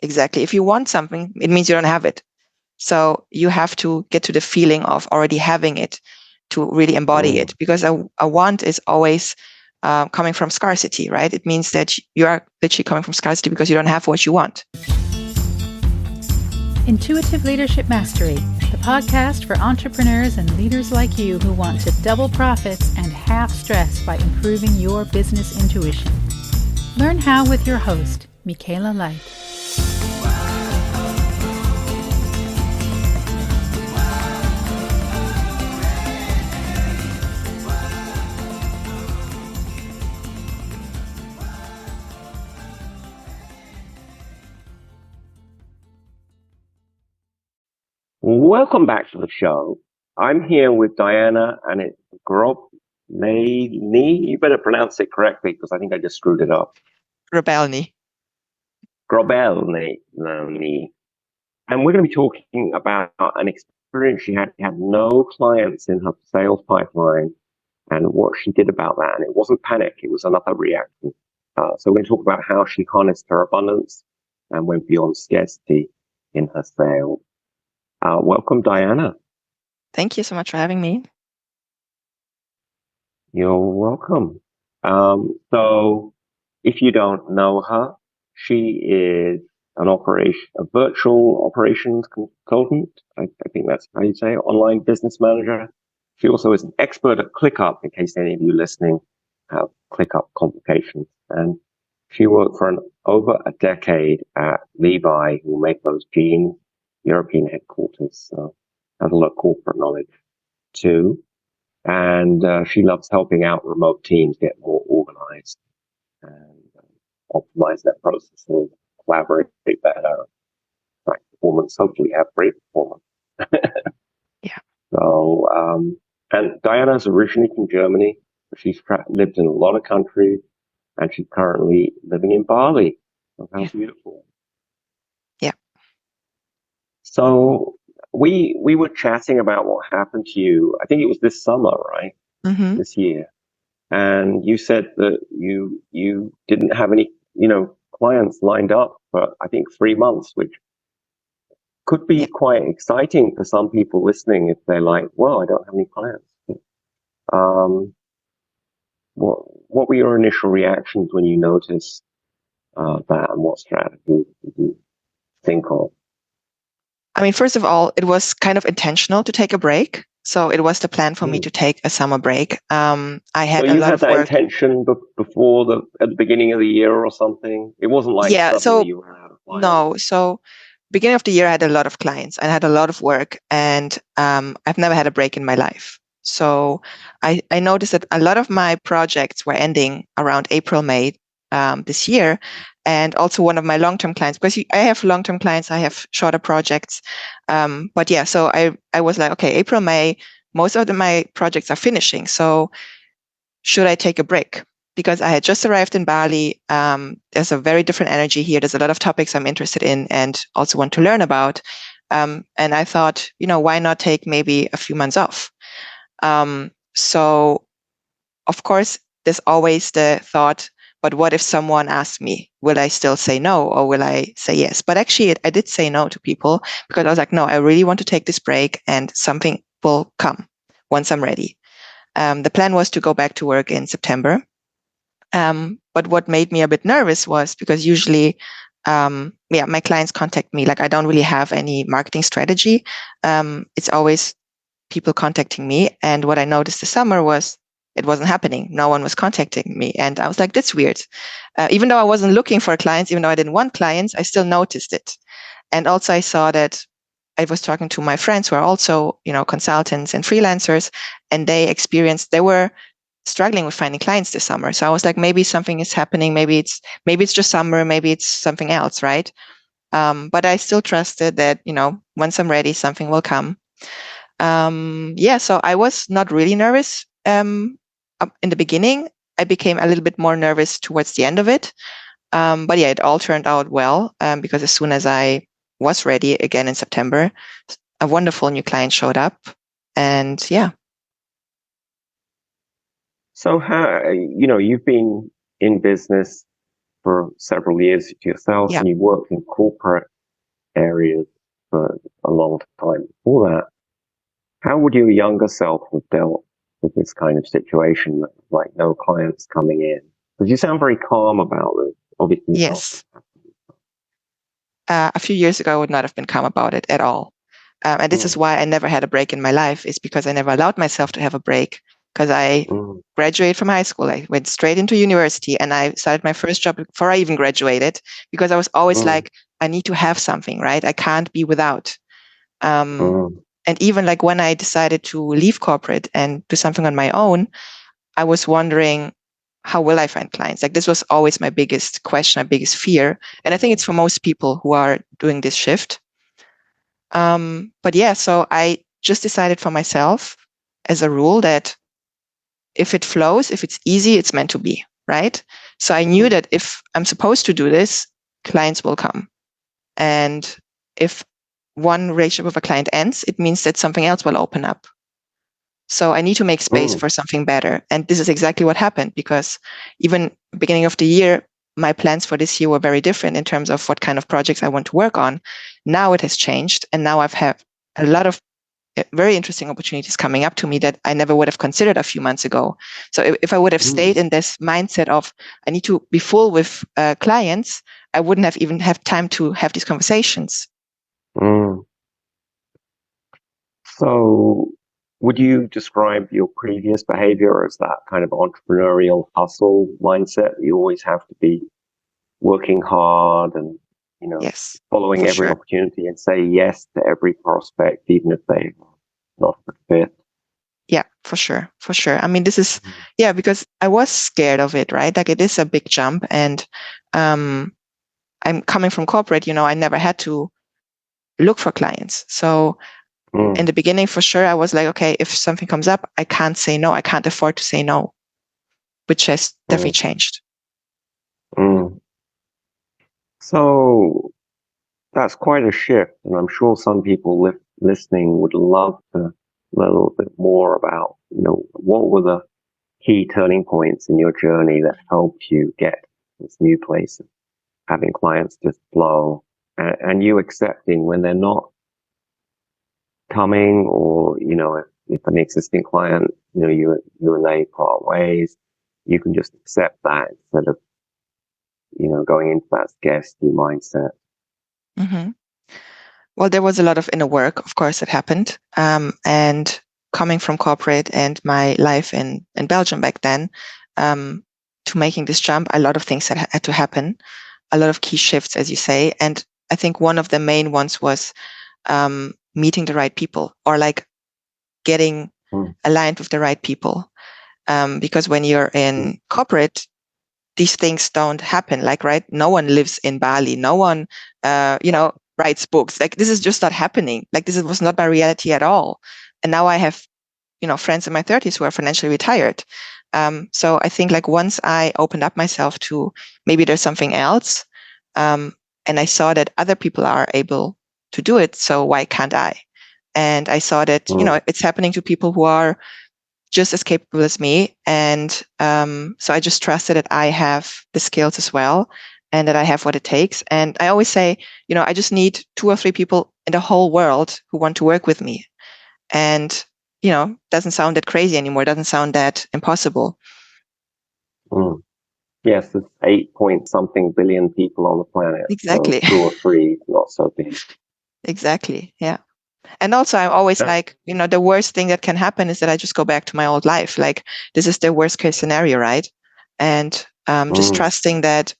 exactly. If you want something, it means you don't have it. So you have to get to the feeling of already having it to really embody it, because a want is always coming from scarcity, right? It means that you are literally coming from scarcity because you don't have what you want. Intuitive Leadership Mastery, the podcast for entrepreneurs and leaders like you who want to double profits and half stress by improving your business intuition. Learn how with your host, Michaela Light. Welcome back to the show. I'm here with Diana, and it's Grobelny. You better pronounce it correctly because I think I just screwed it up. Grobelny. Grobelny. And we're going to be talking about an experience she had. She had no clients in her sales pipeline and what she did about that. And it wasn't panic. It was another reaction. So we're going to talk about how she harnessed her abundance and went beyond scarcity in her sales. Welcome, Diana. Thank you so much for having me. You're welcome. So if you don't know her, she is a virtual operations consultant. I think that's how you say it, online business manager. She also is an expert at ClickUp, in case any of you listening have ClickUp complications. And she worked for over a decade at Levi, who make those jeans, European headquarters. So has a lot of corporate knowledge too. And she loves helping out remote teams get more organized and optimize their processes, collaborate better, track performance, hopefully have great performance. Yeah. So, and Diana's originally from Germany, but she's lived in a lot of countries, and she's currently living in Bali. So how beautiful. Yeah. So we were chatting about what happened to you. I think it was this summer, right? Mm-hmm. This year. And you said that you didn't have any, clients lined up for, I think, 3 months, which could be quite exciting for some people listening if they're like, well, I don't have any clients. What were your initial reactions when you noticed that, and what strategy did you think of? I mean, first of all, it was kind of intentional to take a break. So it was the plan for me to take a summer break. I had a lot of work. You had that intention before at the beginning of the year or something? It wasn't like suddenly you ran out of clients. No. So beginning of the year, I had a lot of clients. I had a lot of work, and I've never had a break in my life. So I noticed that a lot of my projects were ending around April, May this year. And also one of my long-term clients, because I have long-term clients, I have shorter projects. But yeah, so I was like, okay, April, May, most of my projects are finishing. So should I take a break? Because I had just arrived in Bali. There's a very different energy here. There's a lot of topics I'm interested in and also want to learn about. And I thought, why not take maybe a few months off? So of course, there's always the thought, but what if someone asks me, will I still say no or will I say yes? But actually, I did say no to people because I was like, no, I really want to take this break and something will come once I'm ready. The plan was to go back to work in September. But what made me a bit nervous was because usually, my clients contact me. Like I don't really have any marketing strategy. It's always people contacting me. And what I noticed this summer was it wasn't happening. No one was contacting me. And I was like, that's weird. Even though I wasn't looking for clients, even though I didn't want clients, I still noticed it. And also I saw that I was talking to my friends who are also, consultants and freelancers, and they were struggling with finding clients this summer. So I was like, maybe something is happening. Maybe it's just summer. Maybe it's something else. Right. But I still trusted that, once I'm ready, something will come. So I was not really nervous. In the beginning, I became a little bit more nervous towards the end of it. But yeah, it all turned out well, because as soon as I was ready again in September, a wonderful new client showed up. And yeah. So how, you've been in business for several years yourself, Yeah. and you worked in corporate areas for a long time before that. How would your younger self have dealt with this kind of situation, like no clients coming in? Because you sound very calm about it. Obviously, Yes. A few years ago, I would not have been calm about it at all. And this is why I never had a break in my life, is because I never allowed myself to have a break. Because I graduated from high school, I went straight into university, and I started my first job before I even graduated, because I was always like, I need to have something, right? I can't be without. And even like when I decided to leave corporate and do something on my own, I was wondering, how will I find clients? Like this was always my biggest question, my biggest fear. And I think it's for most people who are doing this shift. But yeah, so I just decided for myself as a rule that if it flows, if it's easy, it's meant to be, right? So I knew that if I'm supposed to do this, clients will come. And if one relationship with a client ends, it means that something else will open up. So I need to make space for something better. And this is exactly what happened, because even beginning of the year, my plans for this year were very different in terms of what kind of projects I want to work on. Now it has changed. And now I've had a lot of very interesting opportunities coming up to me that I never would have considered a few months ago. So if I would have stayed in this mindset of I need to be full with clients, I wouldn't have even have time to have these conversations. So would you describe your previous behavior as that kind of entrepreneurial hustle mindset? You always have to be working hard and, Yes, following every opportunity and say yes to every prospect, even if they're not a fit. Yeah, for sure. For sure. I mean, this is, because I was scared of it, right? Like it is a big jump, and I'm coming from corporate, I never had to look for clients. So in the beginning, for sure, I was like, okay, if something comes up, I can't say no. I can't afford to say no, which has definitely changed. So that's quite a shift. And I'm sure some people listening would love to learn a little bit more about, what were the key turning points in your journey that helped you get this new place of having clients just flow, and you accepting when they're not coming, or, if an existing client, you and they part ways, you can just accept that instead of, going into that scarcity mindset. Well, there was a lot of inner work, of course, that happened. And coming from corporate and my life in Belgium back then, to making this jump, a lot of things had to happen, a lot of key shifts, as you say. And I think one of the main ones was meeting the right people, or like getting aligned with the right people. Because when you're in corporate, these things don't happen. Like, right? No one lives in Bali. No one, writes books. Like this is just not happening. Like this was not my reality at all. And now I have, friends in my 30s who are financially retired. So I think like once I opened up myself to maybe there's something else, and I saw that other people are able to do it, so why can't I? And I saw that, it's happening to people who are just as capable as me. And so I just trusted that I have the skills as well, and that I have what it takes. And I always say, I just need 2 or 3 people in the whole world who want to work with me. And, doesn't sound that crazy anymore. Doesn't sound that impossible. Yes, there's 8-point-something billion people on the planet. Exactly. So 2 or 3, not so big. Exactly. Yeah. And also I'm always like, the worst thing that can happen is that I just go back to my old life. Like this is the worst case scenario, right? And just trusting that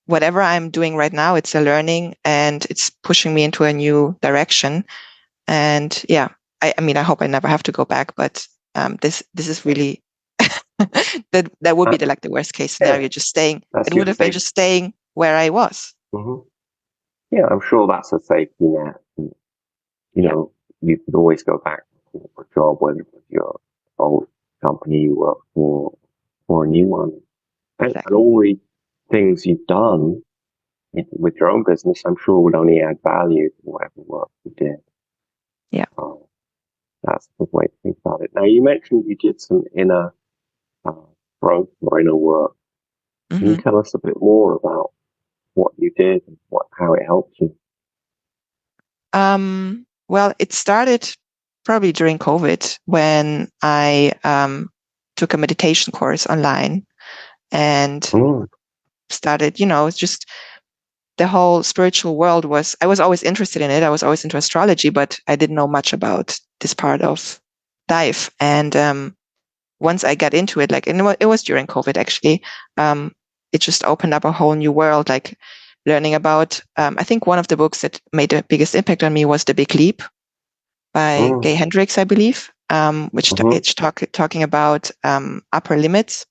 whatever I'm doing right now, it's a learning and it's pushing me into a new direction. And yeah, I mean, I hope I never have to go back, but this is really that would be the worst case scenario. Just staying. It would have been just staying where I was. Yeah, I'm sure that's a safety net. And, you could always go back to a job, whether it was your old company you work for or a new one. And all the things you've done with your own business, I'm sure would only add value to whatever work you did. Yeah. That's the way to think about it. Now, you mentioned you did some inner growth or inner work. Can you tell us a bit more about what you did and how it helped you? Well, it started probably during COVID when I took a meditation course online and started, just the whole spiritual world I was always interested in it. I was always into astrology, but I didn't know much about this part of life. And once I got into it, and it was during COVID actually, it just opened up a whole new world, like learning about, I think one of the books that made the biggest impact on me was The Big Leap by Gay Hendricks, I believe, which it's talking about upper limits,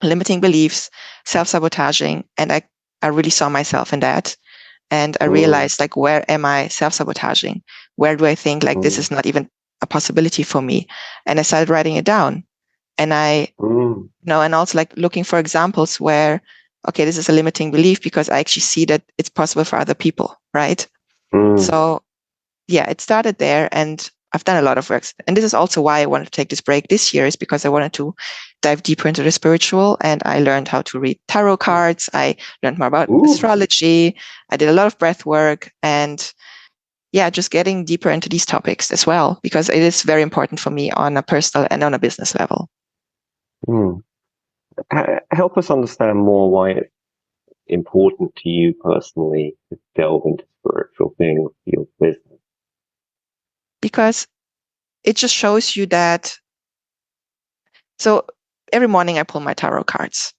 limiting beliefs, self-sabotaging. And I really saw myself in that. And I realized, like, where am I self-sabotaging? Where do I think, like, this is not even a possibility for me? And I started writing it down. And and also like looking for examples where, okay, this is a limiting belief because I actually see that it's possible for other people, right? So yeah, it started there, and I've done a lot of work. And this is also why I wanted to take this break this year, is because I wanted to dive deeper into the spiritual, and I learned how to read tarot cards. I learned more about astrology. I did a lot of breath work, and yeah, just getting deeper into these topics as well, because it is very important for me on a personal and on a business level. Help us understand more why it's important to you personally to delve into spiritual things for your business. Because it just shows you that. So every morning I pull my tarot cards,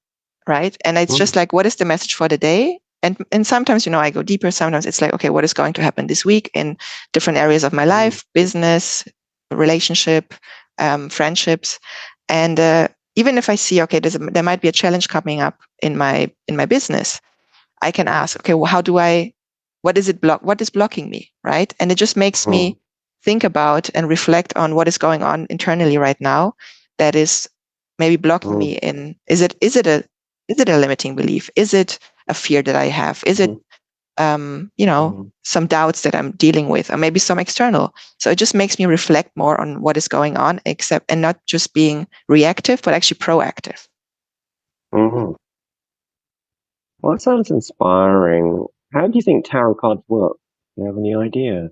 right? And it's just like, what is the message for the day? And sometimes, I go deeper. Sometimes it's like, okay, what is going to happen this week in different areas of my life, business, relationship, friendships. And even if I see, okay, there might be a challenge coming up in my business, I can ask, okay, well, what is blocking me, right? And it just makes me think about and reflect on what is going on internally right now that is maybe blocking me in. Is it a limiting belief? Is it a fear that I have? Is it some doubts that I'm dealing with, or maybe some external? So it just makes me reflect more on what is going on, and not just being reactive, but actually proactive. Well, that sounds inspiring. How do you think tarot cards work? Do you have any idea?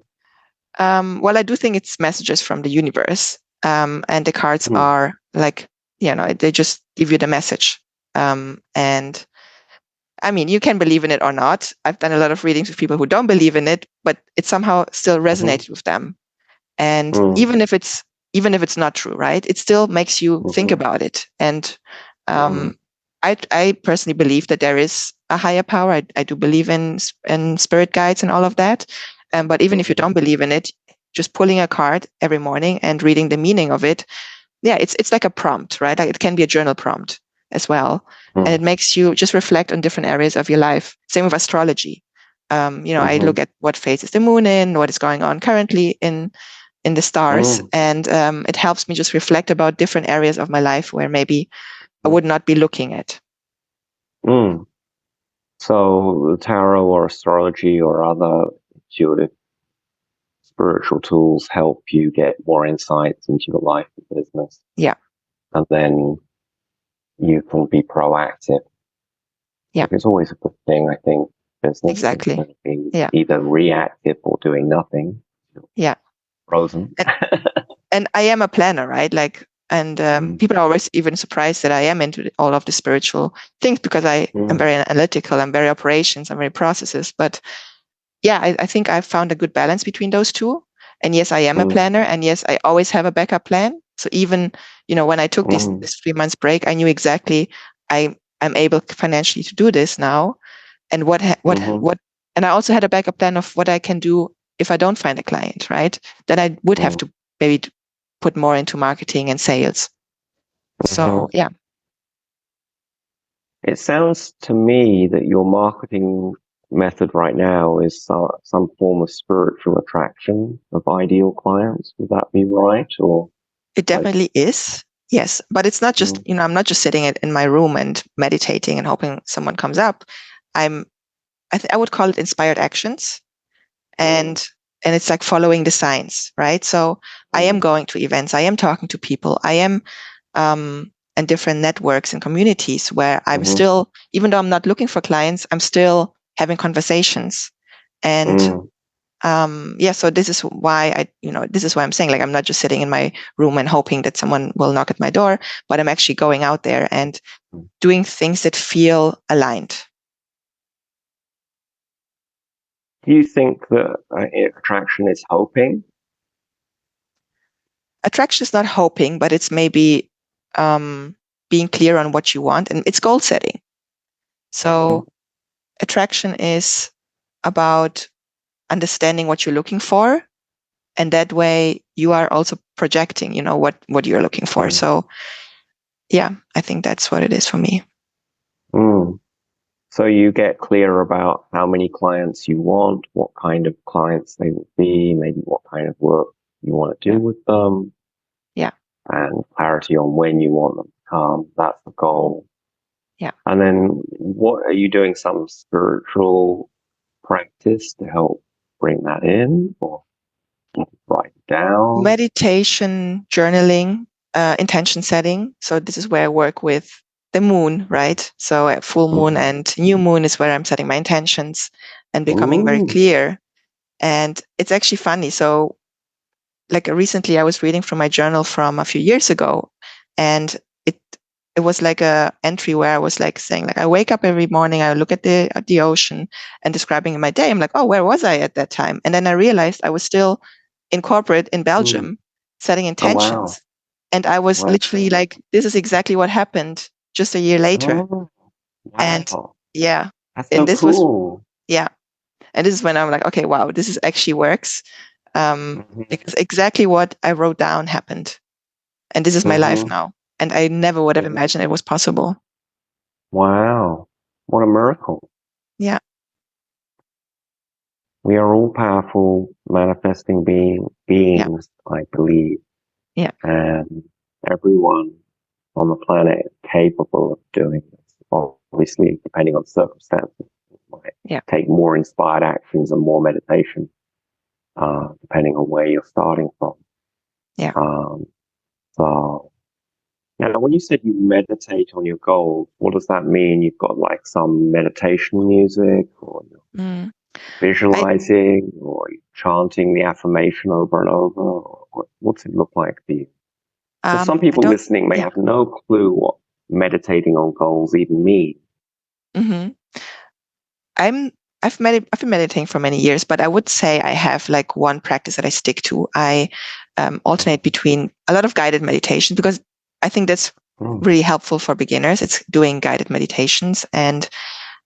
Well, I do think it's messages from the universe, and the cards are like, they just give you the message. And I mean, you can believe in it or not. I've done a lot of readings with people who don't believe in it, but it somehow still resonated with them. And even if it's not true, right? It still makes you think about it. And I personally believe that there is a higher power. I do believe in spirit guides and all of that. But even if you don't believe in it, just pulling a card every morning and reading the meaning of it, yeah, it's like a prompt, right? Like it can be a journal prompt as well. And it makes you just reflect on different areas of your life. Same with astrology. I look at what phase is the moon in, what is going on currently in the stars. And it helps me just reflect about different areas of my life where maybe I would not be looking at. So tarot or astrology or other intuitive spiritual tools help you get more insights into your life and business. Yeah. And then you can be proactive. Yeah. It's always a good thing, I think, business. Exactly. Being either reactive or doing nothing. Yeah. Frozen. And I am a planner, right? Like, and people are always even surprised that I am into all of the spiritual things, because I am very analytical, I'm very operations, I'm very processes. But yeah, I think I've found a good balance between those two. And yes, I am a planner, and yes, I always have a backup plan. So even, when I took this 3 months break, I knew exactly I'm able financially to do this now. And and I also had a backup plan of what I can do if I don't find a client, right? Then I would have to maybe put more into marketing and sales. So, yeah. It sounds to me that your marketing method right now is some form of spiritual attraction of ideal clients. Would that be right? Or it definitely is. Yes. But it's not just, I'm not just sitting in my room and meditating and hoping someone comes up. I would call it inspired actions. And it's like following the signs, right? So I am going to events. I am talking to people. I am and different networks and communities where I'm Mhm. still, even though I'm not looking for clients, I'm still having conversations. And so this is why this is why I'm saying, like, I'm not just sitting in my room and hoping that someone will knock at my door, but I'm actually going out there and doing things that feel aligned. Do you think that attraction is hoping? Attraction is not hoping, but it's maybe being clear on what you want, and it's goal setting. So attraction is about understanding what you're looking for, and that way you are also projecting, what you're looking for. So yeah, I think that's what it is for me. So you get clear about how many clients you want, what kind of clients they will be, maybe what kind of work you want to do with them. Yeah. And clarity on when you want them to come. That's the goal. Yeah. And then what are you doing? Some spiritual practice to help bring that in, or write it down? Meditation, journaling, intention setting. So this is where I work with the moon, right? So at full moon and new moon is where I'm setting my intentions and becoming very clear. And it's actually funny. So like recently I was reading from my journal from a few years ago, and it was like a entry where I was like saying, like, I wake up every morning, I look at the ocean and describing my day. I'm like, oh, where was I at that time? And then I realized I was still in corporate in Belgium setting intentions. Oh, wow. And I was literally like, this is exactly what happened just a year later. Oh, wow. And yeah. That's so cool. And this is when I'm like, okay, wow, this is actually works. Because exactly what I wrote down happened. And this is my life now. And I never would have imagined it was possible. Wow. What a miracle. Yeah. We are all powerful manifesting beings, I believe. Yeah. And everyone on the planet is capable of doing this. Obviously, depending on circumstances, it might take more inspired actions and more meditation, depending on where you're starting from. Yeah. So now, when you said you meditate on your goals, what does that mean? You've got like some meditation music, or you're visualizing, or you're chanting the affirmation over and over? Or what's it look like for you? So some people listening may have no clue what meditating on goals even means. I've been meditating for many years, but I would say I have like one practice that I stick to. I alternate between a lot of guided meditation, because I think that's really helpful for beginners. It's doing guided meditations, and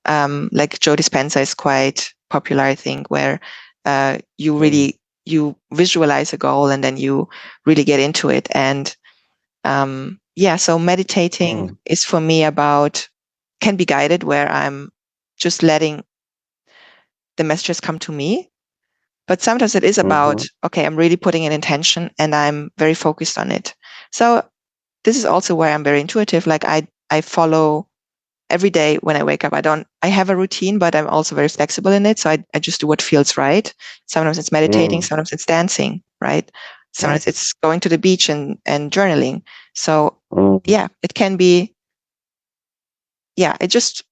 like Joe Dispenza is quite popular, I think, where you visualize a goal and then you really get into it. And so meditating is for me can be guided, where I'm just letting the messages come to me. But sometimes it is about, okay, I'm really putting an intention and I'm very focused on it. So this is also where I'm very intuitive. Like I follow every day when I wake up. I have a routine, but I'm also very flexible in it. So I just do what feels right. Sometimes it's meditating, sometimes it's dancing, right? Sometimes it's going to the beach and journaling. So it can be, I just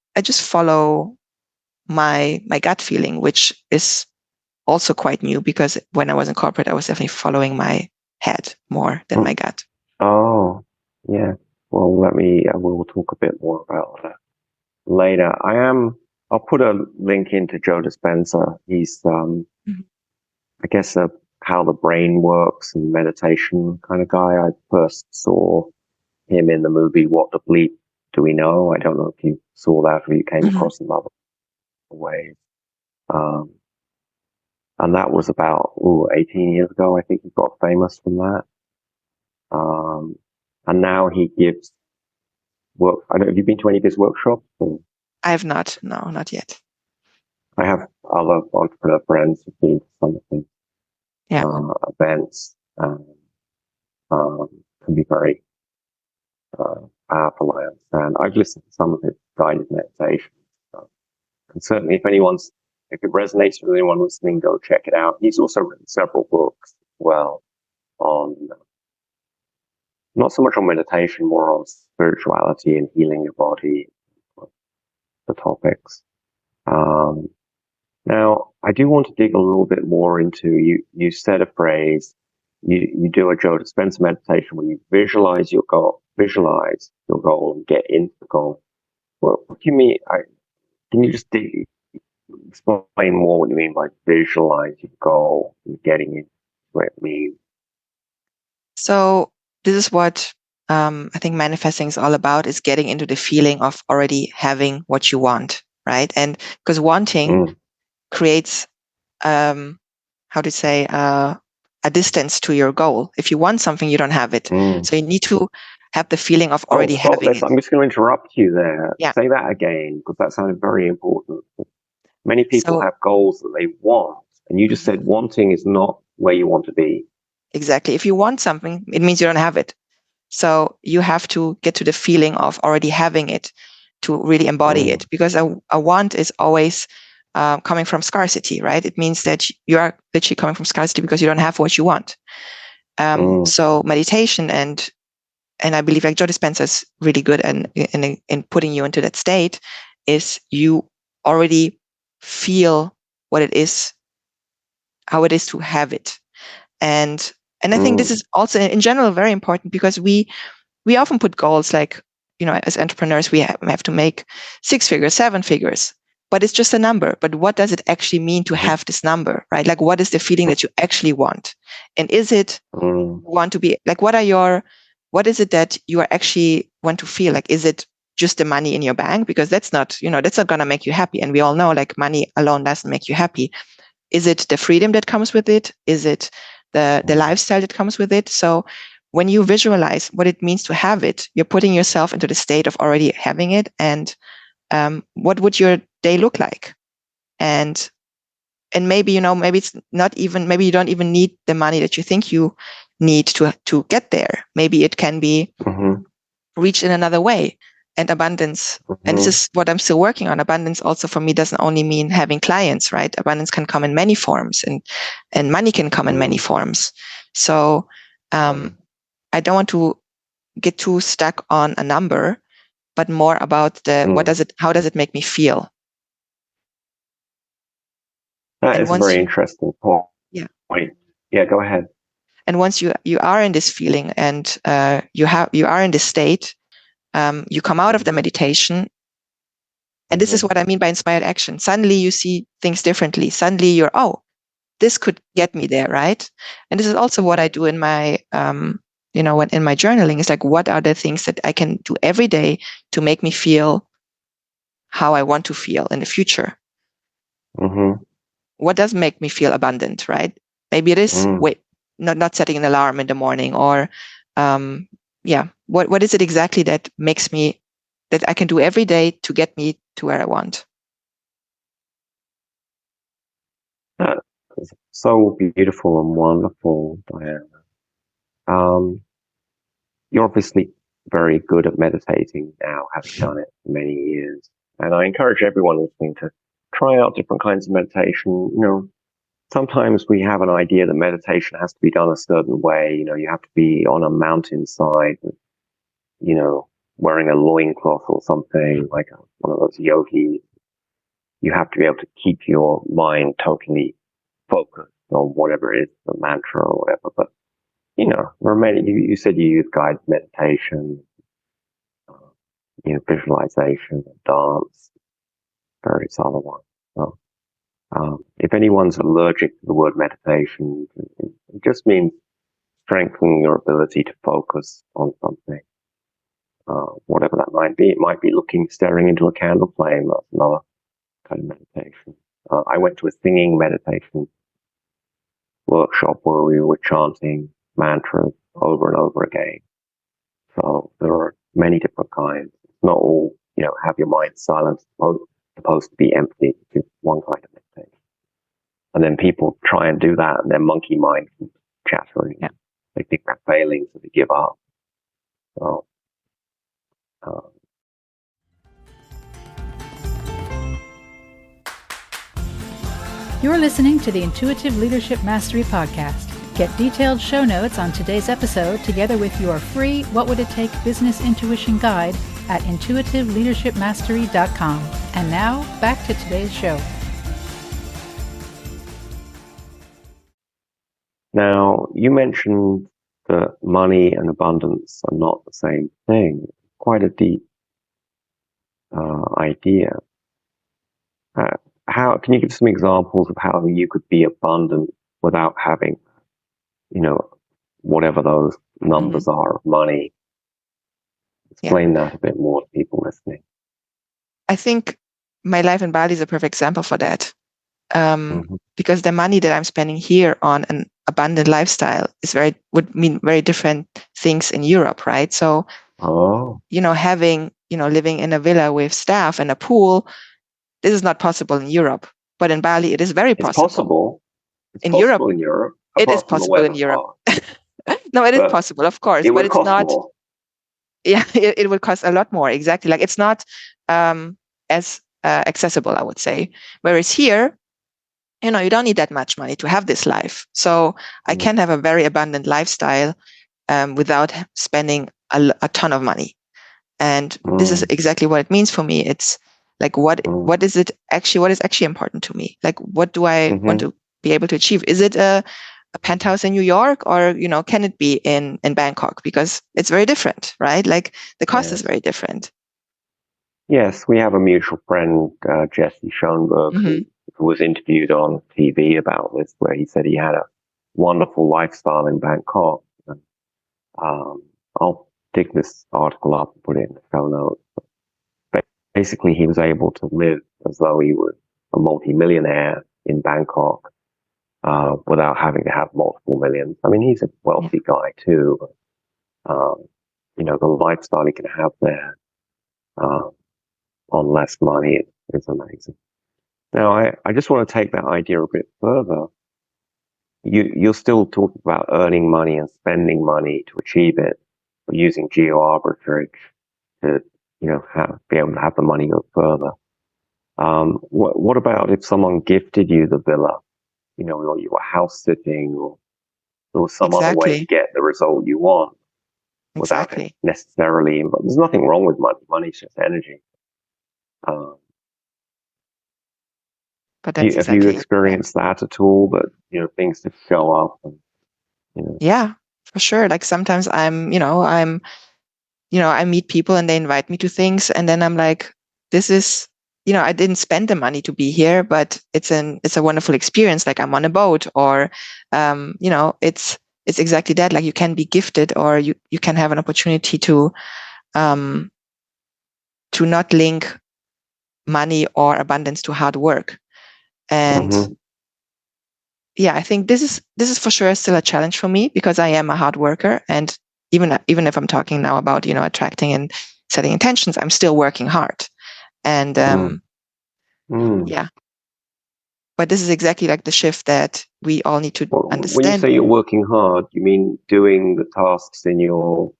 follow my gut feeling, which is also quite new, because when I was in corporate, I was definitely following my head more than my gut. Oh, yeah. Well, we will talk a bit more about that later. I'll put a link into Joe Dispenza. He's, I guess, how the brain works and meditation kind of guy. I first saw him in the movie What the Bleep Do We Know? I don't know if you saw that or you came across him other ways. And that was about 18 years ago. I think he got famous from that. And now he gives work. I don't know, have you been to any of his workshops? I have not. No, not yet. I have other entrepreneur friends who've been to some of his events. Can be very powerful, I understand. I've listened to some of his guided meditations. And certainly, if it resonates with anyone listening, go check it out. He's also written several books as well on not so much on meditation, more on spirituality and healing your body, the topics. Now, I do want to dig a little bit more into, you said a phrase, you do a Joe Dispenza meditation where you visualize your goal and get into the goal. Well, what do you mean? Can you just explain more what you mean by visualize your goal and getting into what it means? So this is what I think manifesting is all about, is getting into the feeling of already having what you want, right? And because wanting creates, how to say, a distance to your goal. If you want something, you don't have it. So you need to have the feeling of already having it. I'm just going to interrupt you there. Yeah. Say that again, because that sounded very important. Many people have goals that they want, and you just said wanting is not where you want to be. Exactly. If you want something, it means you don't have it. So you have to get to the feeling of already having it to really embody it, because a want is always coming from scarcity, right? It means that you are literally coming from scarcity because you don't have what you want. So meditation and I believe like Joe Dispenza is really good in putting you into that state, is you already feel what it is, how it is to have it. And I think this is also in general very important, because we often put goals like, as entrepreneurs, we have to make 6 figures, 7 figures, but it's just a number. But what does it actually mean to have this number, right? Like, what is the feeling that you actually want? And is it want to be like, what is it that you are actually want to feel? Like, is it just the money in your bank? Because that's not going to make you happy. And we all know like money alone doesn't make you happy. Is it the freedom that comes with it? Is it the lifestyle that comes with it? So when you visualize what it means to have it, you're putting yourself into the state of already having it. And what would your day look like? And maybe, maybe it's not even, maybe you don't even need the money that you think you need to get there. Maybe it can be reached in another way. And abundance, and this is what I'm still working on. Abundance also for me doesn't only mean having clients, right? Abundance can come in many forms, and money can come in many forms. So I don't want to get too stuck on a number, but more about how does it make me feel? That is a very interesting point. Yeah, go ahead. And once you are in this feeling and you are in this state, you come out of the meditation, and this is what I mean by inspired action. Suddenly you see things differently. Suddenly you're, this could get me there, right? And this is also what I do in my, when in my journaling. It's like, what are the things that I can do every day to make me feel how I want to feel in the future? What does make me feel abundant, right? Maybe it is not setting an alarm in the morning, or what is it exactly that makes me, that I can do every day to get me to where I want? That is so beautiful and wonderful, Diana. You're obviously very good at meditating now, having done it for many years. And I encourage everyone listening to try out different kinds of meditation. Sometimes we have an idea that meditation has to be done a certain way. You have to be on a mountainside, wearing a loincloth or something, like one of those yogis. You have to be able to keep your mind totally focused on whatever it is, the mantra or whatever. But, you said you use guided meditation, visualization, dance, various other ones. So, if anyone's allergic to the word meditation, it just means strengthening your ability to focus on something, whatever that might be. It might be staring into a candle flame. That's another kind of meditation. I went to a singing meditation workshop where we were chanting mantras over and over again. So there are many different kinds. It's not all, have your mind silent. It's supposed to be empty. It's one kind of meditation. And then people try and do that, and their monkey mind keeps chattering. Yeah. They think they're failing, so they give up. So, You're listening to the Intuitive Leadership Mastery Podcast. Get detailed show notes on today's episode together with your free What Would It Take Business Intuition Guide at intuitiveleadershipmastery.com. And now, back to today's show. Now, you mentioned that money and abundance are not the same thing. Quite a deep idea. How can you give some examples of how you could be abundant without having, whatever those numbers are of money? Explain that a bit more to people listening. I think my life in Bali is a perfect example for that. Because the money that I'm spending here on an abundant lifestyle would mean very different things in Europe, right? So, living in a villa with staff and a pool, this is not possible in Europe. But in Bali, it is very possible. It's possible in Europe. It is possible in Europe. No, it is possible, of course, but it's not. More. Yeah, it would cost a lot more. Exactly. Like it's not as accessible, I would say. Whereas here, you don't need that much money to have this life. So I can have a very abundant lifestyle without spending a ton of money. And this is exactly what it means for me. It's like, what is actually important to me? Like, what do I want to be able to achieve? Is it a penthouse in New York, or, can it be in Bangkok? Because it's very different, right? Like the cost is very different. Yes, we have a mutual friend, Jesse Schoenberg, who was interviewed on TV about this, where he said he had a wonderful lifestyle in Bangkok. And, I'll dig this article up and put it in the show notes. But basically, he was able to live as though he was a multi-millionaire in Bangkok without having to have multiple millions. I mean, he's a wealthy guy too. The lifestyle he can have there on less money is amazing. Now, I just want to take that idea a bit further. You're still talking about earning money and spending money to achieve it, or using geo-arbitrage to, be able to have the money go further. What about if someone gifted you the villa, or you were house sitting, or there was some other way to get the result you want without necessarily, but there's nothing wrong with money. Money's just energy. But that's have you experienced that at all? That things just show up. And, Yeah, for sure. Like sometimes I meet people and they invite me to things, and then I'm like, this is, I didn't spend the money to be here, but it's a wonderful experience. Like I'm on a boat, or it's exactly that. Like you can be gifted, or you can have an opportunity to not link money or abundance to hard work. And I think this is for sure still a challenge for me, because I am a hard worker, and even if I'm talking now about attracting and setting intentions, I'm still working hard. And but this is exactly like the shift that we all need to understand. When you say you're working hard, you mean doing the tasks in your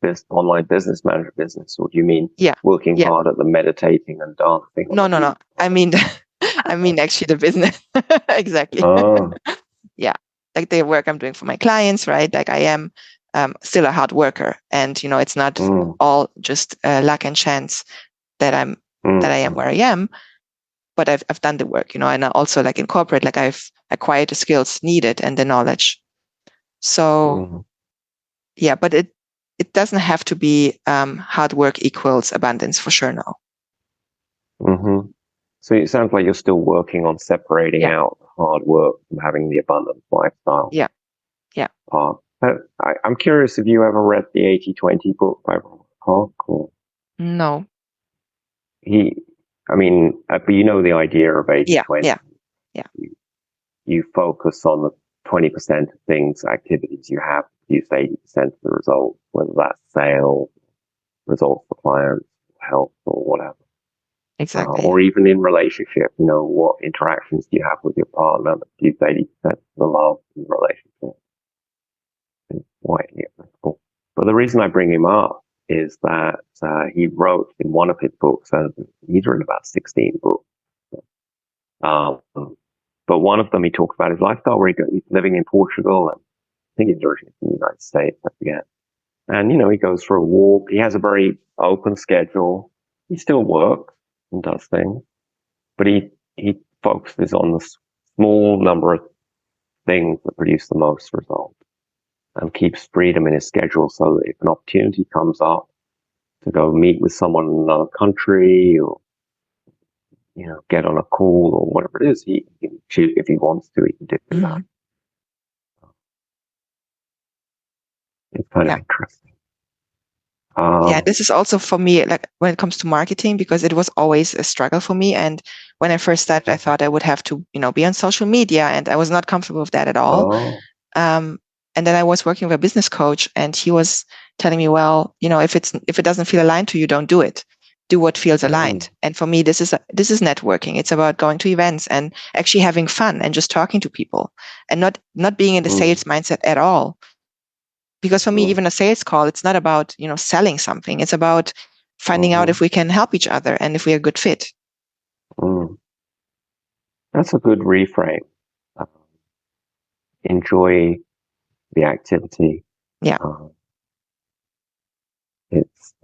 this online business manager business, or do you mean working hard at the meditating and dancing? No. I mean actually the business. Exactly. Yeah. Like the work I'm doing for my clients, right? Like I am still a hard worker, and it's not all just luck and chance that I am where I am, but I've done the work, and also like in corporate, like I've acquired the skills needed and the knowledge. So but it doesn't have to be hard work equals abundance, for sure. No. So it sounds like you're still working on separating out hard work from having the abundant lifestyle. Yeah. I'm curious if you ever read the 80-20 book by Robert Koch. No. But the idea of 80-20. Yeah. You focus on the 20% of things, activities you have, use 80% of the results, whether that's sales, results for clients, health, or whatever. Exactly. Or even in relationship, what interactions do you have with your partner that use 80% of the love in the relationship? It's widely applicable. But the reason I bring him up is that he wrote in one of his books, and he's written about 16 books. But But one of them, he talks about his lifestyle where he's living in Portugal, and I think he's originally from the United States, I forget. And, he goes for a walk. He has a very open schedule. He still works and does things, but he focuses on the small number of things that produce the most result, and keeps freedom in his schedule so that if an opportunity comes up to go meet with someone in another country, or get on a call or whatever it is, he can choose. If he wants to, he can do that. It's kind of interesting. This is also for me, like when it comes to marketing, because it was always a struggle for me. And when I first started, I thought I would have to, be on social media, and I was not comfortable with that at all. And then I was working with a business coach, and he was telling me, well, if it doesn't feel aligned to you, don't do it. Do what feels aligned. And for me, this is networking. It's about going to events and actually having fun and just talking to people, and not being in the sales mindset at all. Because for me, even a sales call, it's not about, selling something. It's about finding out if we can help each other and if we are a good fit. That's a good reframe. Enjoy the activity. Yeah. It's,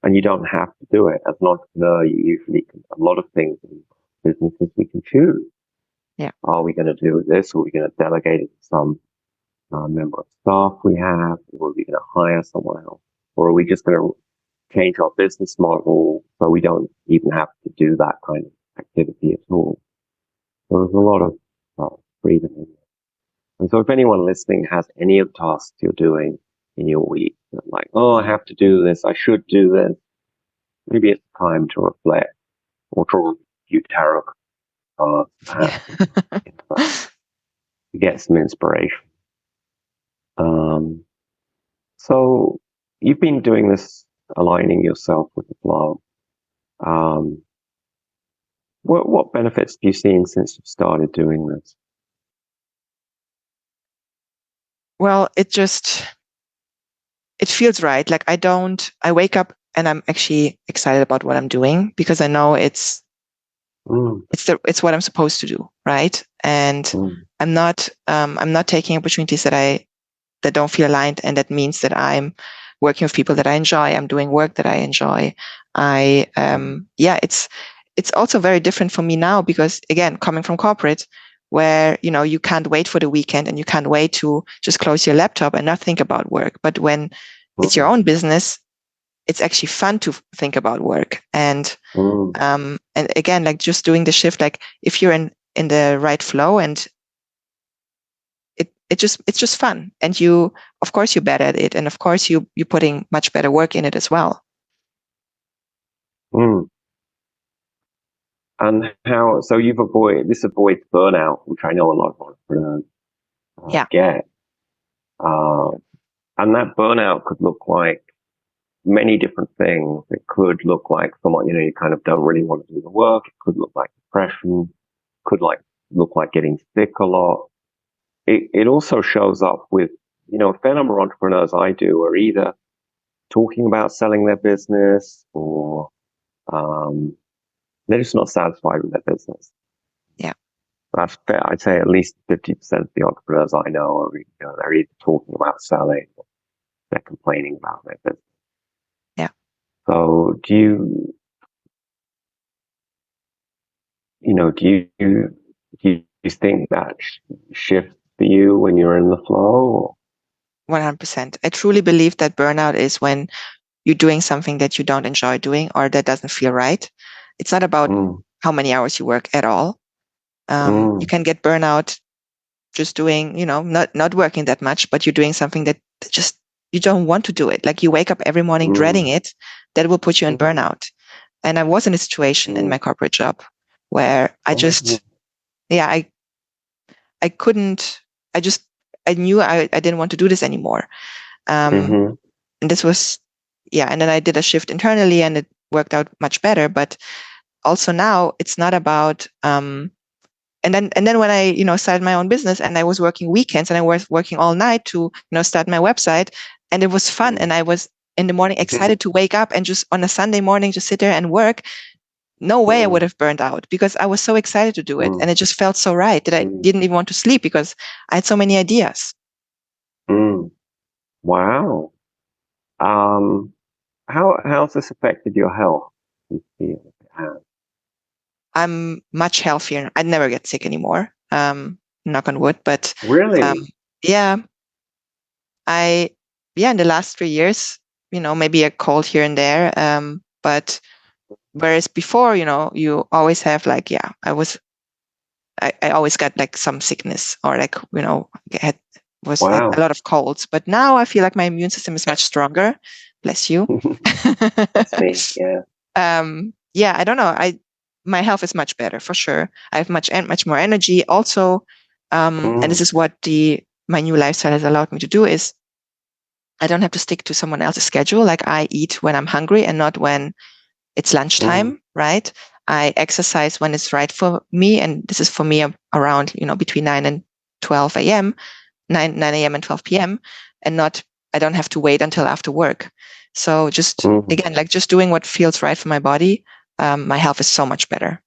and you don't have to do it. As an entrepreneur, you usually can, a lot of things in businesses we can choose. Yeah. Are we going to do this? Or are we going to delegate it to some member of staff we have, or are we going to hire someone else, or are we just going to change our business model so we don't even have to do that kind of activity at all? So there's a lot of freedom in it. And so if anyone listening has any of the tasks you're doing in your week, like, I have to do this, I should do this, maybe it's time to reflect or to review tarot cards, perhaps, to get some inspiration. So you've been doing this, aligning yourself with the flow. What benefits have you seen since you've started doing this? Well, it feels right. Like I wake up and I'm actually excited about what I'm doing, because I know it's what I'm supposed to do. Right. And I'm not taking opportunities that don't feel aligned. And that means that I'm working with people that I enjoy. I'm doing work that I enjoy. It's also very different for me now, because again, coming from corporate, where, you can't wait for the weekend and you can't wait to just close your laptop and not think about work. But when it's your own business, it's actually fun to think about work. And again, like just doing the shift, like if you're in the right flow, and it's just fun, and of course you're better at it, and of course you're putting much better work in it as well. And so this avoids burnout, which I know a lot of entrepreneurs get. And that burnout could look like many different things. It could look like someone, you kind of don't really want to do the work. It could look like depression. It could look like getting sick a lot. It also shows up with, a fair number of entrepreneurs I do are either talking about selling their business, or they're just not satisfied with their business. Yeah. That's fair. I'd say at least 50% of the entrepreneurs I know are, they're either talking about selling, or they're complaining about their business. Yeah. So do you think that shifts for you when you're in the flow? 100%. I truly believe that burnout is when you're doing something that you don't enjoy doing, or that doesn't feel right. It's not about how many hours you work at all. You can get burnout just doing, not working that much, but you're doing something that just, you don't want to do it. Like you wake up every morning dreading it. That will put you in burnout. And I was in a situation in my corporate job where I just, I couldn't, I knew I didn't want to do this anymore. And this was, and then I did a shift internally and it worked out much better. But also now it's not about, and then when I, started my own business and I was working weekends and I was working all night to, start my website, and it was fun. And I was in the morning excited to wake up and just on a Sunday morning, just sit there and work. no way I would have burned out, because I was so excited to do it. And it just felt so right that I didn't even want to sleep because I had so many ideas. Wow. How's this affected your health? I'm much healthier. I never get sick anymore. Knock on wood. But really, yeah, in the last 3 years, maybe a cold here and there. But whereas before, you always have like, I always got like some sickness, or like, had a lot of colds. But now I feel like my immune system is much stronger. Bless you. That's me. Yeah. I don't know. My health is much better for sure. I have much more energy also. And this is what my new lifestyle has allowed me to do, is I don't have to stick to someone else's schedule. Like, I eat when I'm hungry and not when it's lunchtime, right? I exercise when it's right for me. And this is for me around, between 9 and 12 a.m., 9 a.m. and 12 p.m. And I don't have to wait until after work. So just, again, like just doing what feels right for my body. My health is so much better.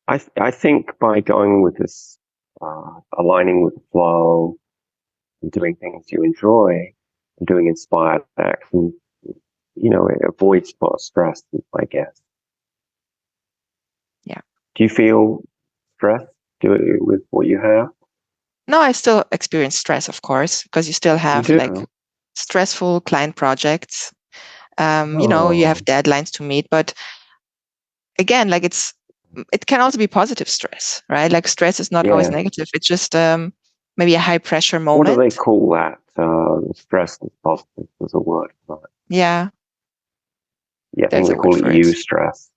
I think by going with this, aligning with the flow and doing things you enjoy and doing inspired action, it avoids a lot of stress, I guess. Yeah. Do you feel stressed with what you have? No, I still experience stress, of course, because you still have like stressful client projects. You have deadlines to meet, but again, like it can also be positive stress, right? Like, stress is not always negative. It's just maybe a high pressure moment. What do they call that? Stress is positive. There's a word for it. Yeah. Yeah, I think they call it eustress.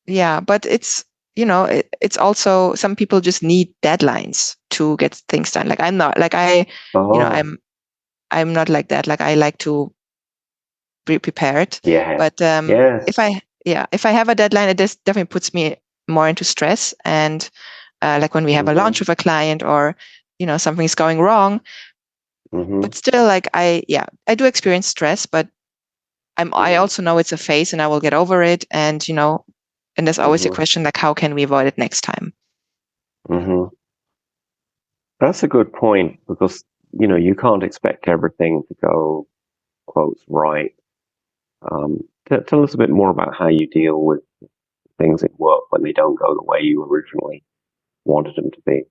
Yeah, but it's, it's also, some people just need deadlines to get things done. Like, I'm not like I'm not like that. Like, I like to be prepared. Yeah. But if I have a deadline, it just definitely puts me more into stress. And like when we have a launch with a client, or something's going wrong. But still, like, I do experience stress, but I also know it's a phase and I will get over it. And and there's always a question, like, how can we avoid it next time? That's a good point, because you can't expect everything to go, quotes, right. Tell us a bit more about how you deal with things at work when they don't go the way you originally wanted them to be,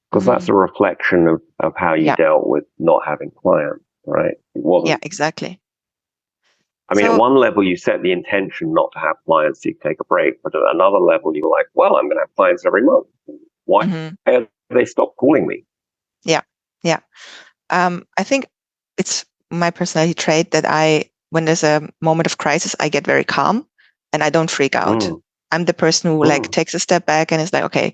because that's a reflection of how you dealt with not having clients, right? It wasn't. Yeah, exactly. I mean, at one level, you set the intention not to have clients, so you take a break. But at another level, you're like, well, I'm going to have clients every month. Why have they stopped calling me? Yeah. I think it's my personality trait that when there's a moment of crisis, I get very calm and I don't freak out. I'm the person who like takes a step back and is like, okay,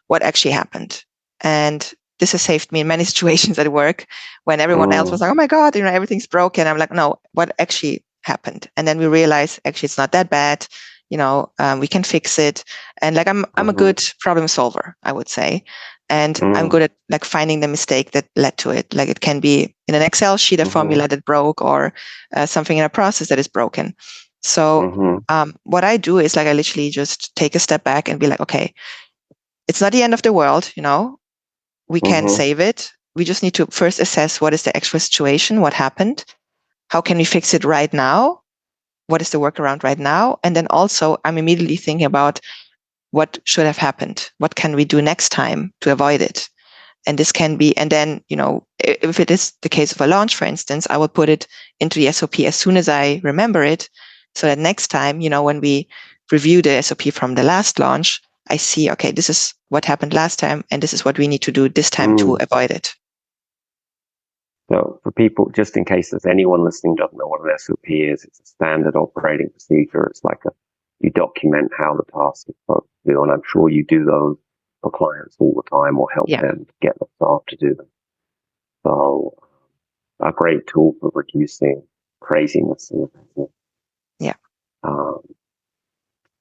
what actually happened? And this has saved me in many situations at work when everyone else was like, oh my God, everything's broken. I'm like, no, what actually happened? And then we realize, actually, it's not that bad. We can fix it. And like, I'm a good problem solver, I would say. And I'm good at like finding the mistake that led to it. Like, it can be in an Excel sheet, a formula that broke, or something in a process that is broken. So what I do is like, I literally just take a step back and be like, okay, it's not the end of the world. We can save it. We just need to first assess what is the actual situation, what happened, how can we fix it right now, what is the workaround right now, and then also I'm immediately thinking about what should have happened, what can we do next time to avoid it. And this can be, and then if it is the case of a launch, for instance, I will put it into the SOP as soon as I remember it, so that next time, when we review the SOP from the last launch, I see, okay, this is what happened last time, and this is what we need to do this time to avoid it. So for people, just in case there's anyone listening who doesn't know what an SOP is, it's a standard operating procedure. It's like you document how the task is supposed to do, and I'm sure you do those for clients all the time, or help them get the staff to do them. So a great tool for reducing craziness in the business. Yeah.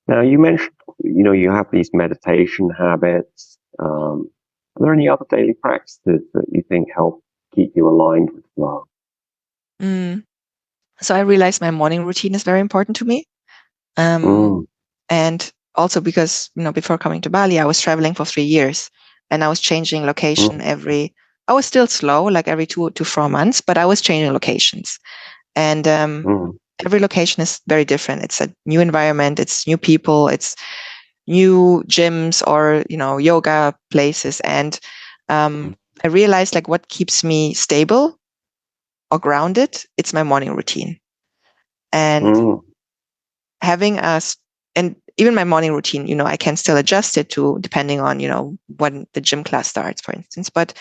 Now, you mentioned, you have these meditation habits. Are there any other daily practices that you think help keep you aligned with flow? So I realized my morning routine is very important to me. And also because, before coming to Bali, I was traveling for 3 years and I was changing location I was still slow, like every 2 to 4 months, but I was changing locations. And every location is very different. It's a new environment. It's new people. It's new gyms or, yoga places. And I realized like what keeps me stable or grounded, it's my morning routine. And having and even my morning routine, I can still adjust it to depending on, when the gym class starts, for instance. But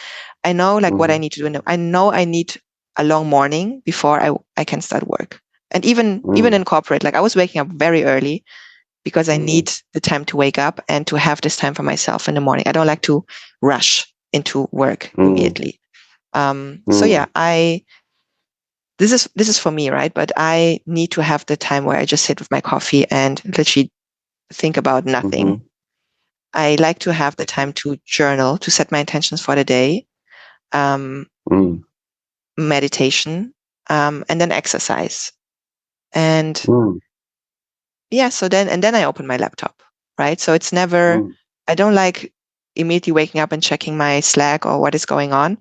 I know like what I need to do. I know I need a long morning before I can start work. And even in corporate, like I was waking up very early because I need the time to wake up and to have this time for myself in the morning. I don't like to rush into work immediately. So yeah, this is for me, right? But I need to have the time where I just sit with my coffee and literally think about nothing. I like to have the time to journal, to set my intentions for the day, meditation, and then exercise. And yeah, so then I open my laptop, right? So it's never, I don't like immediately waking up and checking my Slack or what is going on.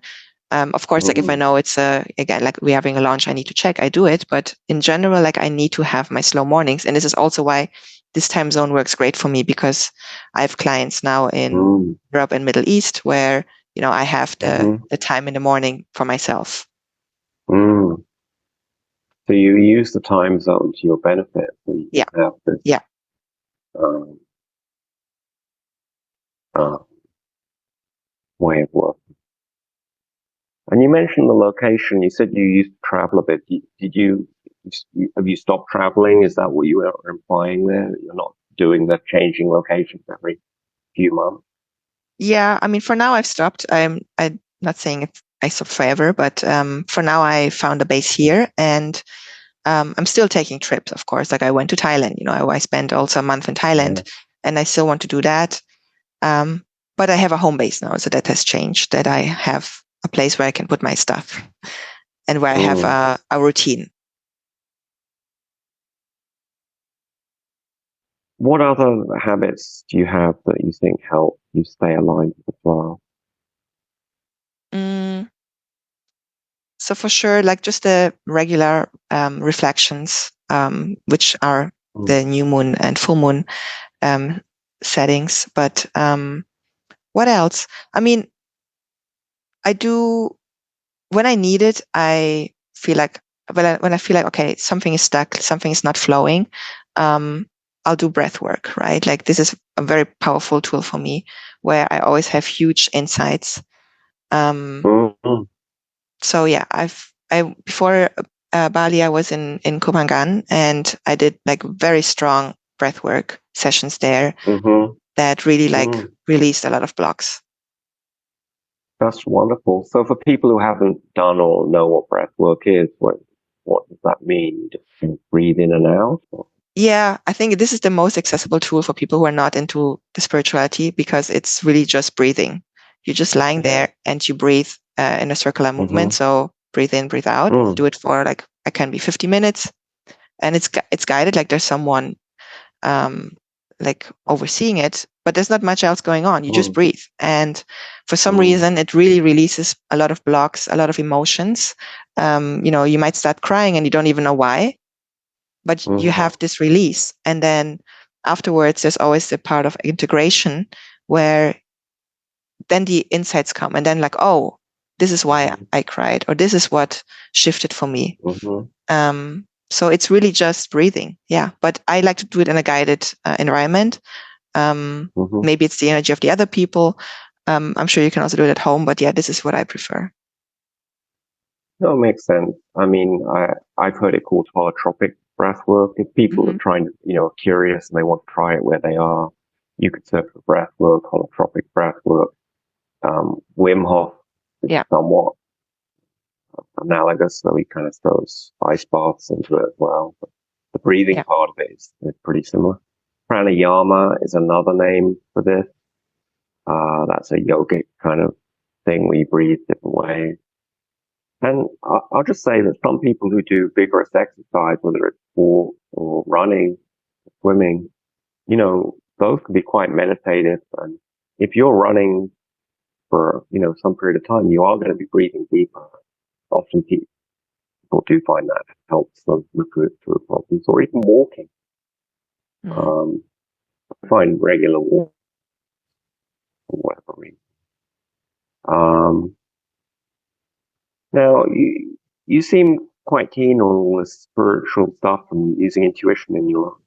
Of course, like if I know it's again, like we're having a launch, I need to check, I do it. But in general, like I need to have my slow mornings. And this is also why this time zone works great for me, because I have clients now in Europe and Middle East where, I have the time in the morning for myself. So you use the time zone to your benefit. So you have this, way of working. And you mentioned the location. You said you used to travel a bit. Have you stopped traveling? Is that what you were implying there? You're not doing the changing locations every few months? Yeah, I mean, for now I've stopped. I'm not saying I stop forever, but for now I found a base here, and I'm still taking trips, of course. Like I went to Thailand, I spent also a month in Thailand, and I still want to do that. But I have a home base now, so that has changed. That I have a place where I can put my stuff and where I have a routine. What other habits do you have that you think help you stay aligned with the flow? So for sure, like just the regular reflections, which are the new moon and full moon settings. But what else? I mean, I do, when I need it, I feel like, when I feel like, okay, something is stuck, something is not flowing, I'll do breath work, right? Like this is a very powerful tool for me where I always have huge insights. So yeah, before Bali, I was in Kopangan, and I did like very strong breath work sessions there that really released a lot of blocks. That's wonderful. So for people who haven't done or know what breath work is, what does that mean? Just breathe in and out? Yeah, I think this is the most accessible tool for people who are not into the spirituality, because it's really just breathing. You're just lying there and you breathe in a circular movement. So breathe in, breathe out. You do it for like, it can be 50 minutes, and it's guided. Like there's someone like overseeing it, but there's not much else going on. You just breathe. And for some reason, it really releases a lot of blocks, a lot of emotions. You might start crying and you don't even know why, but you have this release. And then afterwards, there's always the part of integration where then the insights come, and then like, oh, this is why I cried, or this is what shifted for me. So it's really just breathing. Yeah. But I like to do it in a guided environment. Maybe it's the energy of the other people. I'm sure you can also do it at home, but yeah, this is what I prefer. No, it makes sense. I mean, I've heard it called holotropic breath work. If people are trying to, curious and they want to try it where they are, you could search for breath work, holotropic breath work. Wim Hof is somewhat analogous, so he kind of throws ice baths into it as well. But the breathing part of it is pretty similar. Pranayama is another name for this. That's a yogic kind of thing where you breathe different ways. And I'll just say that some people who do vigorous exercise, whether it's sport or running, swimming, those can be quite meditative. And if you're running for, some period of time, you are going to be breathing deeper. Often people do find that helps them recruit through problems, or even walking. Find regular walk for whatever reason. Now, you seem quite keen on all this spiritual stuff and using intuition in your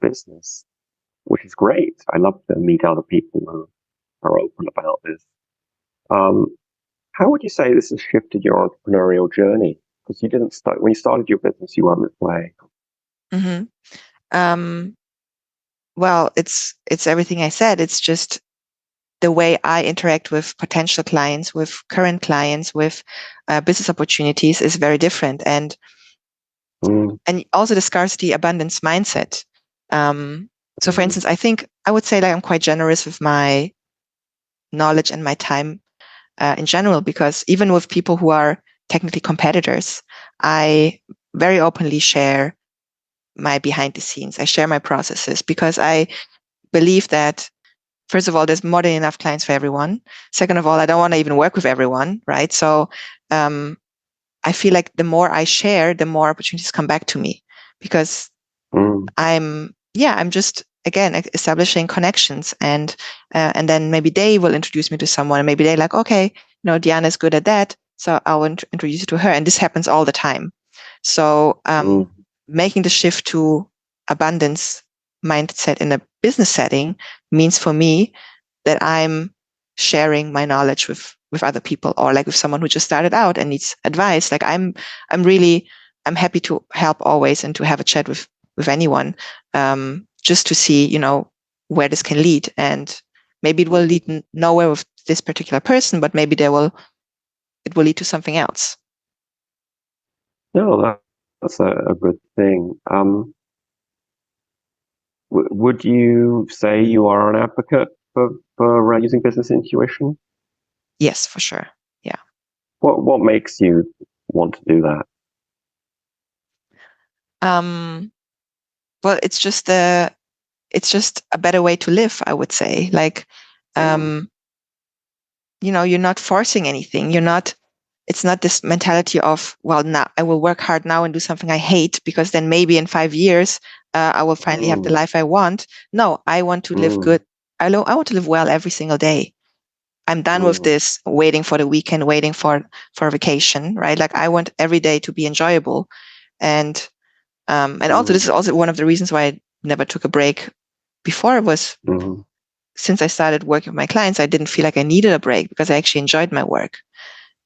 business, which is great. I love to meet other people who are open about this. How would you say this has shifted your entrepreneurial journey? Because you didn't start, when you started your business, you weren't this way. Well, it's everything I said. It's just the way I interact with potential clients, with current clients, with business opportunities is very different. And also the scarcity abundance mindset. So for instance, I would say like I'm quite generous with my knowledge and my time in general, because even with people who are technically competitors, I very openly share my behind the scenes. I share my processes because I believe that, first of all, there's more than enough clients for everyone. Second of all, I don't want to even work with everyone, right? So I feel like the more I share, the more opportunities come back to me, because I'm just, again, establishing connections, and then maybe they will introduce me to someone, and maybe they're like, okay, Diana's good at that, so I'll introduce you to her. And this happens all the time. So making the shift to abundance mindset in a business setting means for me that I'm sharing my knowledge with other people, or like with someone who just started out and needs advice. Like I'm happy to help always, and to have a chat with anyone, just to see, where this can lead. And maybe it will lead nowhere with this particular person, but maybe it will lead to something else. No, that's a good thing. Would you say you are an advocate for using business intuition? Yes, for sure. Yeah. What makes you want to do that? Well, it's just a better way to live, I would say. Like, you're not forcing anything. It's not this mentality of, well, now I will work hard now and do something I hate, because then maybe in 5 years, I will finally have the life I want. No, I want to live good. I want to live well every single day. I'm done with this waiting for the weekend, waiting for a vacation, right? Like, I want every day to be enjoyable. And also, this is also one of the reasons why I never took a break before. It was since I started working with my clients, I didn't feel like I needed a break, because I actually enjoyed my work.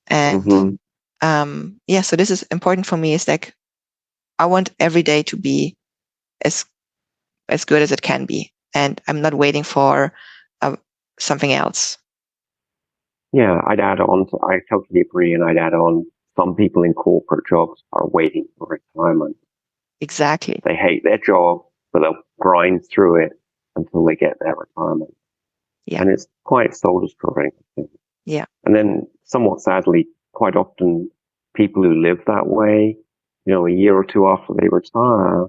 And so this is important for me. Is like, I want every day to be as good as it can be, and I'm not waiting for something else. Yeah, I'd add on. I totally agree, and I'd add on. Some people in corporate jobs are waiting for retirement. Exactly. They hate their job, but they'll grind through it until they get their retirement. Yeah. And it's quite soul destroying. Yeah. And then, somewhat sadly, quite often people who live that way, a year or two after they retire,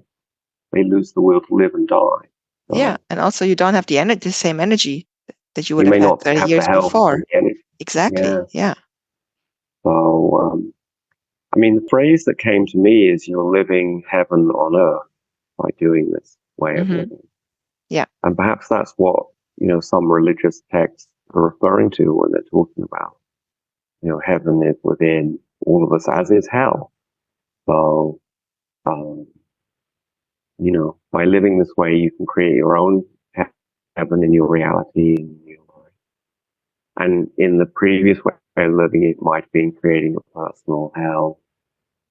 they lose the will to live and die. So yeah. And also, you don't have the same energy that you would have had 30 years before. Exactly. Yeah. So, the phrase that came to me is, you're living heaven on earth by doing this way of living. Yeah. And perhaps that's what, some religious texts are referring to when they're talking about, heaven is within all of us, as is hell. So, by living this way, you can create your own heaven in your reality, in your life. And in the previous way of living, it might have been creating a personal hell,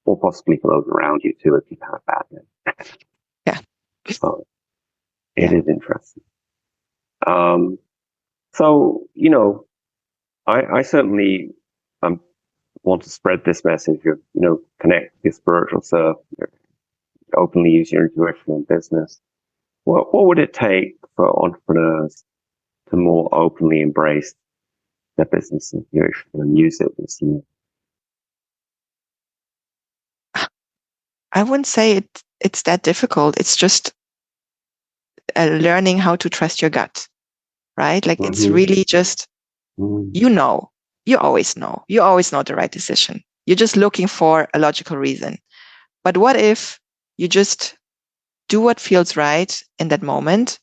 or possibly for those around you too, if you've had a bad day. Yeah. So it is interesting. So, I certainly want to spread this message of, connect with your spiritual self, openly use your intuition in business. What would it take for entrepreneurs to more openly embrace their business intuition and use it this year? I wouldn't say it's that difficult. It's just learning how to trust your gut, right? Like it's really just, you always know the right decision. You're just looking for a logical reason. But what if you just do what feels right in that moment?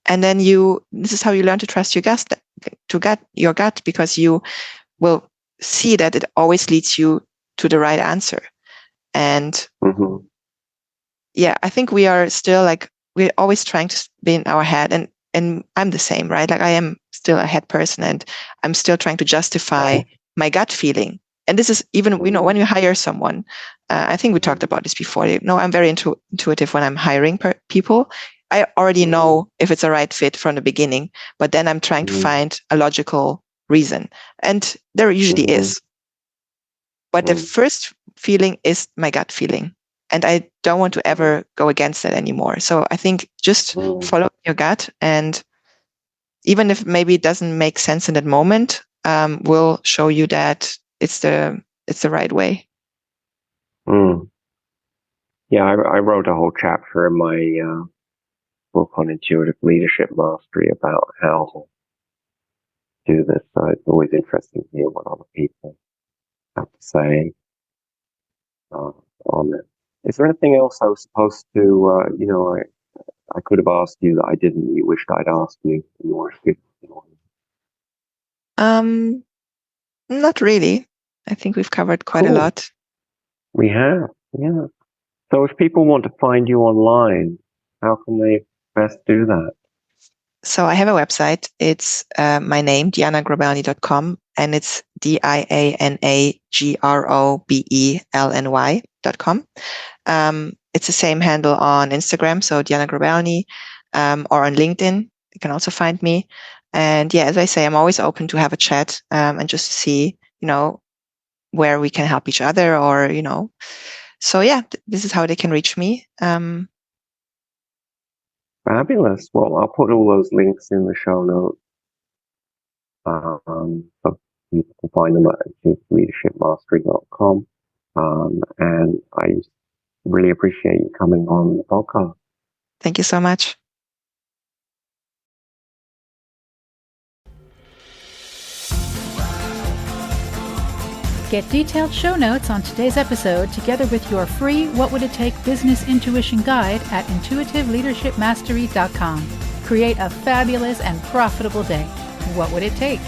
And then this is how you learn to trust your gut, because you will see that it always leads you to the right answer. And yeah, I think we are still like, we're always trying to be in our head, and I'm the same, right? Like I am still a head person, and I'm still trying to justify my gut feeling. And this is even, when you hire someone, I think we talked about this before. I'm very intuitive when I'm hiring people. I already know if it's a right fit from the beginning, but then I'm trying to find a logical reason. And there usually is. But the first feeling is my gut feeling. And I don't want to ever go against it anymore. So I think just follow your gut, and even if maybe it doesn't make sense in that moment, will show you that it's the right way. Yeah, I wrote a whole chapter in my book on intuitive leadership mastery about how to do this. So it's always interesting to hear what other people have to say on it. Is there anything else I was supposed to, I could have asked you that I didn't, you wished I'd asked you? Not really. I think we've covered quite a lot. We have, yeah. So if people want to find you online, how can they best do that? So I have a website. It's my name, dianagrobelny.com, and it's DianaGrobelny.com. It's the same handle on Instagram, so Diana Grobelny, or on LinkedIn. You can also find me. And yeah, as I say, I'm always open to have a chat and just to see, where we can help each other, or, So yeah, this is how they can reach me. Fabulous. Well, I'll put all those links in the show notes. So you can find them at leadershipmastery.com. And I really appreciate you coming on the podcast. Thank you so much. Get detailed show notes on today's episode together with your free What Would It Take Business Intuition Guide at intuitiveleadershipmastery.com. Create a fabulous and profitable day. What would it take?